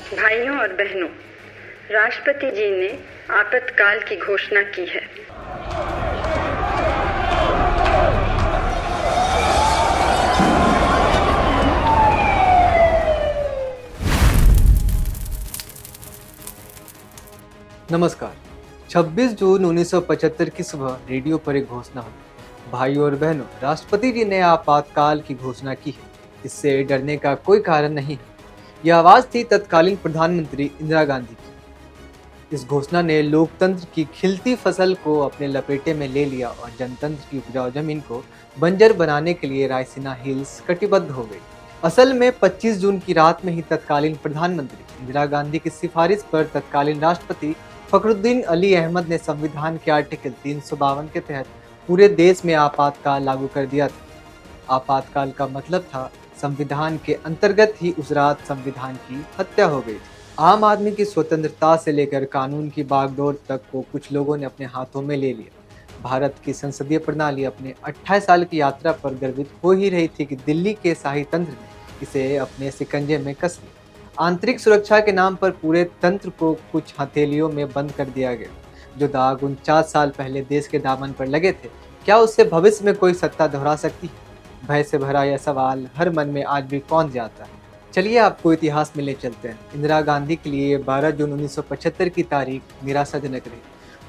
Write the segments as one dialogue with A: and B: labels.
A: भाइयों और बहनों, राष्ट्रपति जी ने आपातकाल की घोषणा की है।
B: नमस्कार। 26 जून 1975 की सुबह रेडियो पर एक घोषणा हुई। भाइयों और बहनों, राष्ट्रपति जी ने आपातकाल की घोषणा की है। इससे डरने का कोई कारण नहीं है। यह आवाज थी तत्कालीन प्रधानमंत्री इंदिरा गांधी की। इस घोषणा ने लोकतंत्र की खिलती फसल को अपने लपेटे में ले लिया और जनतंत्र की उपजाऊ जमीन को बंजर बनाने के लिए रायसीना हिल्स कटिबद्ध हो गई। असल में 25 जून की रात में ही तत्कालीन प्रधानमंत्री इंदिरा गांधी की सिफारिश पर तत्कालीन राष्ट्रपति फखरुद्दीन अली अहमद ने संविधान के आर्टिकल 352 के तहत पूरे देश में आपातकाल लागू कर दिया था। आपातकाल का मतलब था संविधान के अंतर्गत ही उस रात संविधान की हत्या हो गई थी। आम आदमी की स्वतंत्रता से लेकर कानून की बागडोर तक को कुछ लोगों ने अपने हाथों में ले लिया। भारत की संसदीय प्रणाली अपने 28 साल की यात्रा पर गर्वित हो ही रही थी कि दिल्ली के शाही तंत्र ने इसे अपने शिकंजे में कस लिया। आंतरिक सुरक्षा के नाम पर पूरे तंत्र को कुछ हथेलियों में बंद कर दिया गया। जो दाग 49 साल पहले देश के दामन पर लगे थे, क्या उससे भविष्य में कोई सत्ता दोहरा सकती है? भय से भरा यह सवाल हर मन में आज भी कौन जाता है। चलिए आपको इतिहास में ले चलते हैं। इंदिरा गांधी के लिए 12 जून 1975 की तारीख निराशाजनक रही।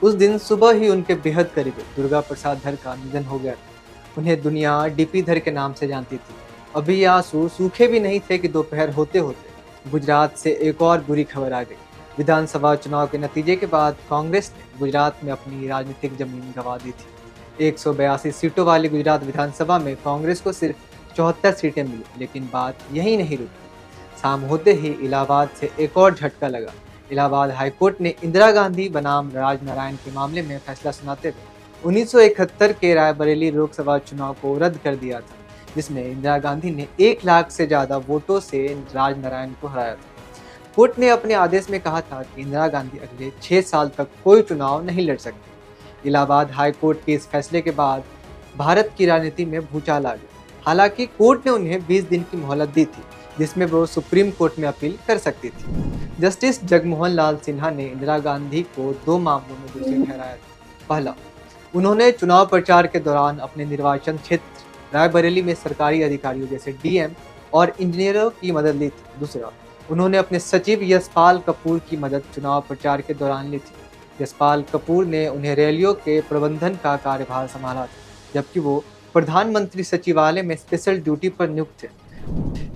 B: उस दिन सुबह ही उनके बेहद करीबी दुर्गा प्रसाद धर का निधन हो गया था। उन्हें दुनिया डीपी धर के नाम से जानती थी। अभी ये आंसू सूखे भी नहीं थे कि दोपहर होते होते गुजरात से एक और बुरी खबर आ गई। विधानसभा चुनाव के नतीजे के बाद कांग्रेस ने गुजरात में अपनी राजनीतिक जमीन गंवा दी थी। 182 सीटों वाली गुजरात विधानसभा में कांग्रेस को सिर्फ 74 सीटें मिली, लेकिन बात यही नहीं रुकी। शाम होते ही इलाहाबाद से एक और झटका लगा। इलाहाबाद हाईकोर्ट ने इंदिरा गांधी बनाम राजनारायण के मामले में फैसला सुनाते हुए 1971 के रायबरेली लोकसभा चुनाव को रद्द कर दिया था, जिसमें इंदिरा गांधी ने 1 लाख से ज्यादा वोटों से राजनारायण को हराया था। कोर्ट ने अपने आदेश में कहा था कि इंदिरा गांधी अगले 6 साल तक कोई चुनाव नहीं लड़ सकती। इलाहाबाद हाईकोर्ट के इस फैसले के बाद भारत की राजनीति में भूचाल आ गया। हालांकि कोर्ट ने उन्हें 20 दिन की मोहलत दी थी, जिसमें वो सुप्रीम कोर्ट में अपील कर सकती थी। जस्टिस जगमोहन लाल सिन्हा ने इंदिरा गांधी को 2 मामलों में दोषी ठहराया था। पहला, उन्होंने चुनाव प्रचार के दौरान अपने निर्वाचन क्षेत्र रायबरेली में सरकारी अधिकारियों जैसे डीएम और इंजीनियरों की मदद ली थी। दूसरा, उन्होंने अपने सचिव यशपाल कपूर की मदद चुनाव प्रचार के दौरान ली थी। यशपाल कपूर ने उन्हें रैलियों के प्रबंधन का कार्यभार संभाला था, जबकि वो प्रधानमंत्री सचिवालय में स्पेशल ड्यूटी पर नियुक्त थे।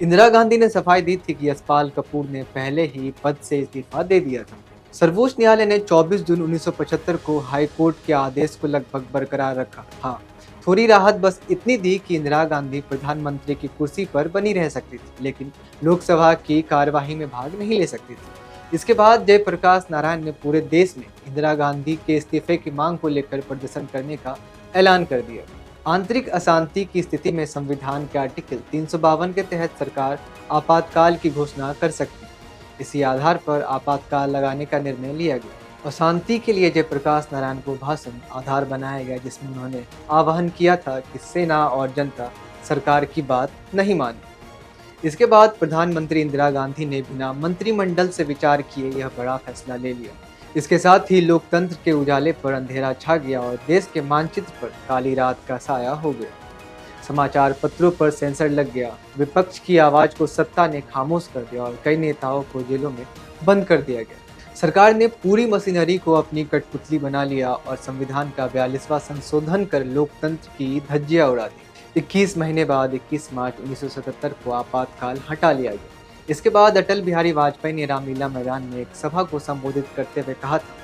B: इंदिरा गांधी ने सफाई दी थी कि यशपाल कपूर ने पहले ही पद से इस्तीफा दे दिया था। सर्वोच्च न्यायालय ने 24 जून 1975 को हाई कोर्ट के आदेश को लगभग बरकरार रखा। हाँ, थोड़ी राहत बस इतनी दी कि इंदिरा गांधी प्रधानमंत्री की कुर्सी पर बनी रह सकती थी, लेकिन लोकसभा की कार्यवाही में भाग नहीं ले सकती थी। इसके बाद जयप्रकाश नारायण ने पूरे देश में इंदिरा गांधी के इस्तीफे की मांग को लेकर प्रदर्शन करने का ऐलान कर दिया। आंतरिक अशांति की स्थिति में संविधान के आर्टिकल 352 के तहत सरकार आपातकाल की घोषणा कर सकती है। इसी आधार पर आपातकाल लगाने का निर्णय लिया गया। अशांति के लिए जयप्रकाश नारायण को भाषण आधार बनाया गया, जिसमें उन्होंने आह्वान किया था कि सेना और जनता सरकार की बात नहीं मानी। इसके बाद प्रधानमंत्री इंदिरा गांधी ने बिना मंत्रिमंडल से विचार किए यह बड़ा फैसला ले लिया। इसके साथ ही लोकतंत्र के उजाले पर अंधेरा छा गया और देश के मानचित्र पर काली रात का साया हो गया। समाचार पत्रों पर सेंसर लग गया। विपक्ष की आवाज को सत्ता ने खामोश कर दिया और कई नेताओं को जेलों में बंद कर दिया गया। सरकार ने पूरी मशीनरी को अपनी कठपुतली बना लिया और संविधान का 42वां संशोधन कर लोकतंत्र की धज्जियां उड़ा दी। 21 महीने बाद 21 मार्च 1977 को आपातकाल हटा लिया गया। इसके बाद अटल बिहारी वाजपेयी ने रामलीला मैदान में एक सभा को संबोधित करते हुए कहा था,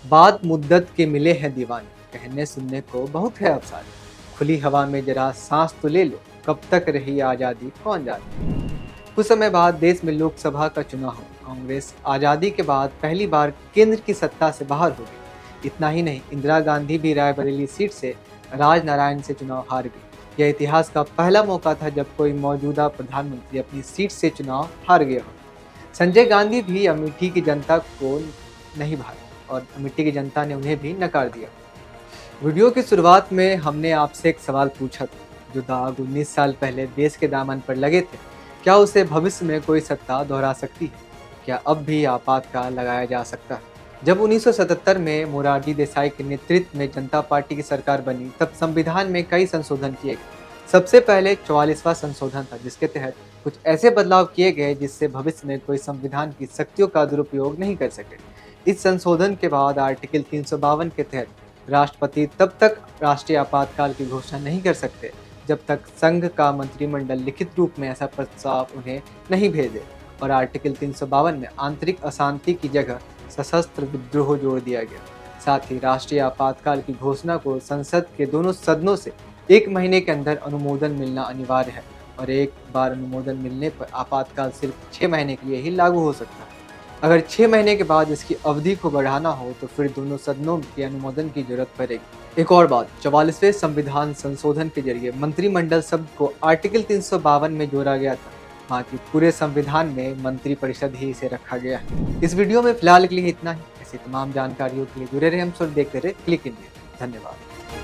B: बात मुद्दत के मिले हैं दीवाने, कहने सुनने को बहुत है अफसाने, खुली हवा में जरा सांस तो ले लो, कब तक रही आज़ादी कौन जाने। कुछ समय बाद देश में लोकसभा का चुनाव हो। कांग्रेस आज़ादी के बाद पहली बार केंद्र की सत्ता से बाहर हो गई। इतना ही नहीं, इंदिरा गांधी भी रायबरेली सीट से राजनारायण से चुनाव हार गई। यह इतिहास का पहला मौका था जब कोई मौजूदा प्रधानमंत्री अपनी सीट से चुनाव हार गया हो। संजय गांधी भी अमेठी की जनता को नहीं भाए और अमेठी की जनता ने उन्हें भी नकार दिया। वीडियो की शुरुआत में हमने आपसे एक सवाल पूछा था, जो दाग 19 साल पहले देश के दामन पर लगे थे, क्या उसे भविष्य में कोई सत्ता दोहरा सकती है? क्या अब भी आपातकाल लगाया जा सकता है? जब 1977 में मोरारजी देसाई के नेतृत्व में जनता पार्टी की सरकार बनी, तब संविधान में कई संशोधन किए गए। सबसे पहले 44वां संशोधन था, जिसके तहत कुछ ऐसे बदलाव किए गए जिससे भविष्य में कोई संविधान की शक्तियों का दुरुपयोग नहीं कर सके। इस संशोधन के बाद आर्टिकल 352 के तहत राष्ट्रपति तब तक राष्ट्रीय आपातकाल की घोषणा नहीं कर सकते जब तक संघ का मंत्रिमंडल लिखित रूप में ऐसा प्रस्ताव उन्हें नहीं भेजे। और आर्टिकल 352 में आंतरिक अशांति की जगह सशस्त्र विद्रोह जोड़ दिया गया। साथ ही राष्ट्रीय आपातकाल की घोषणा को संसद के दोनों सदनों से 1 महीने के अंदर अनुमोदन मिलना अनिवार्य है और एक बार अनुमोदन मिलने पर आपातकाल सिर्फ 6 महीने के लिए ही लागू हो सकता है। अगर 6 महीने के बाद इसकी अवधि को बढ़ाना हो तो फिर दोनों सदनों के अनुमोदन की जरूरत पड़ेगी। एक और बात, 44वें संविधान संशोधन के जरिए मंत्रिमंडल शब्द को आर्टिकल 352 में जोड़ा गया था, बाकी पूरे संविधान में मंत्रिपरिषद ही इसे रखा गया है। इस वीडियो में फिलहाल के लिए इतना ही। ऐसी तमाम जानकारियों के लिए जुड़े रहे हमसे और देखते रहे क्लिक इंडिया। धन्यवाद।